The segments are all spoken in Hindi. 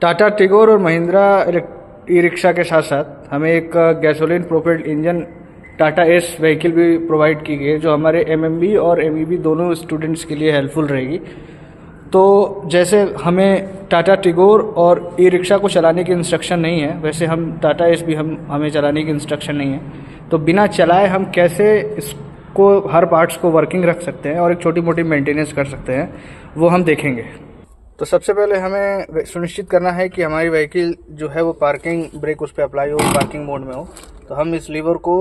टाटा टिगोर और महिंद्रा ई रिक्शा के साथ साथ हमें एक gasoline propelled engine Tata S vehicle भी प्रोवाइड की गई है, जो हमारे एमएमबी और एमईबी दोनों स्टूडेंट्स के लिए हेल्पफुल रहेगी। तो जैसे हमें टाटा टिगोर और ई रिक्शा को चलाने की इंस्ट्रक्शन नहीं है, वैसे हम टाटा एस भी हमें चलाने की इंस्ट्रक्शन नहीं है। तो बिना चलाए हम कैसे इसको हर पार्ट्स को वर्किंग रख सकते हैं और एक छोटी मोटी मेंटेनेंस कर सकते हैं, वो हम देखेंगे। तो सबसे पहले हमें सुनिश्चित करना है कि हमारी व्हीकल जो है वो पार्किंग ब्रेक उस पर अप्लाई हो, पार्किंग मोड में हो। तो हम इस लीवर को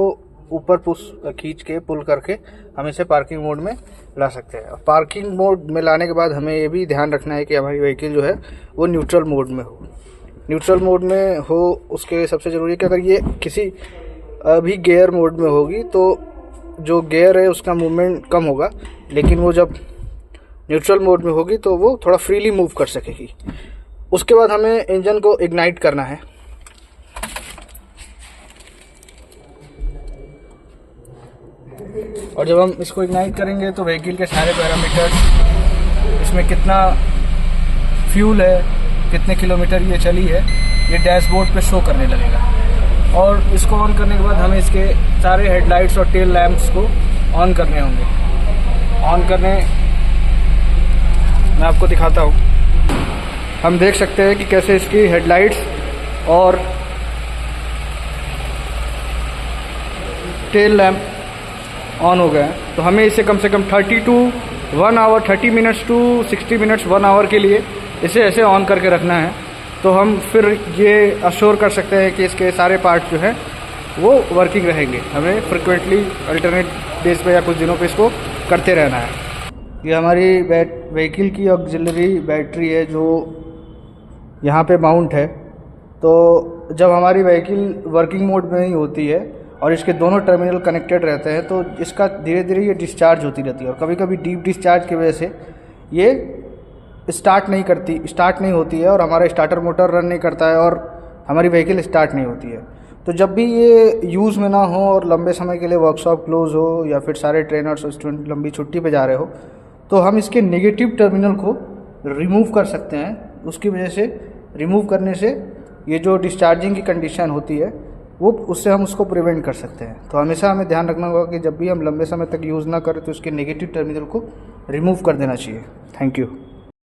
ऊपर खींच के पुल करके हम इसे पार्किंग मोड में ला सकते हैं। पार्किंग मोड में लाने के बाद हमें ये भी ध्यान रखना है कि हमारी व्हीकल जो है वो न्यूट्रल मोड में हो। न्यूट्रल मोड में हो उसके लिए सबसे ज़रूरी है कि अगर ये किसी अभी गियर मोड में होगी तो जो गियर है उसका मूवमेंट कम होगा, लेकिन वो जब न्यूट्रल मोड में होगी तो वो थोड़ा फ्रीली मूव कर सकेगी। उसके बाद हमें इंजन को इग्नाइट करना है। और जब हम इसको इग्नाइट करेंगे तो व्हीकल के सारे पैरामीटर्स, इसमें कितना फ्यूल है, कितने किलोमीटर ये चली है, ये डैशबोर्ड पे शो करने लगेगा। और इसको ऑन करने के बाद हमें इसके सारे हेडलाइट्स और टेल लैंप्स को ऑन करने होंगे। ऑन करने मैं आपको दिखाता हूँ। हम देख सकते हैं कि कैसे इसकी हेडलाइट्स और टेल लैंप ऑन हो गए हैं। तो हमें इसे कम से कम 30 to 1 hour 30 minutes to 60 minutes 1 hour के लिए इसे ऐसे ऑन करके रखना है। तो हम फिर ये अश्योर कर सकते हैं कि इसके सारे पार्ट जो हैं वो वर्किंग रहेंगे। हमें फ्रिक्वेंटली अल्टरनेट डेज पे या कुछ दिनों पे इसको करते रहना है। ये हमारी व्हीकल की ऑक्सिलरी बैटरी है जो यहाँ पे माउंट है। तो जब हमारी व्हीकल वर्किंग मोड में ही होती है और इसके दोनों टर्मिनल कनेक्टेड रहते हैं तो इसका धीरे धीरे ये डिस्चार्ज होती रहती है। और कभी कभी डीप डिस्चार्ज की वजह से ये स्टार्ट नहीं होती है और हमारा स्टार्टर मोटर रन नहीं करता है और हमारी व्हीकल स्टार्ट नहीं होती है। तो जब भी ये यूज़ में ना हो और लंबे समय के लिए वर्कशॉप क्लोज हो या फिर सारे ट्रेनर्स और स्टूडेंट लंबी छुट्टी पे जा रहे हो, तो हम इसके नेगेटिव टर्मिनल को रिमूव कर सकते हैं। उसकी वजह से रिमूव करने से ये जो डिस्चार्जिंग की कंडीशन होती है वो उससे हम उसको प्रिवेंट कर सकते हैं। तो हमेशा हमें ध्यान रखना होगा कि जब भी हम लंबे समय तक यूज़ ना करें तो इसके नेगेटिव टर्मिनल को रिमूव कर देना चाहिए। Thank you.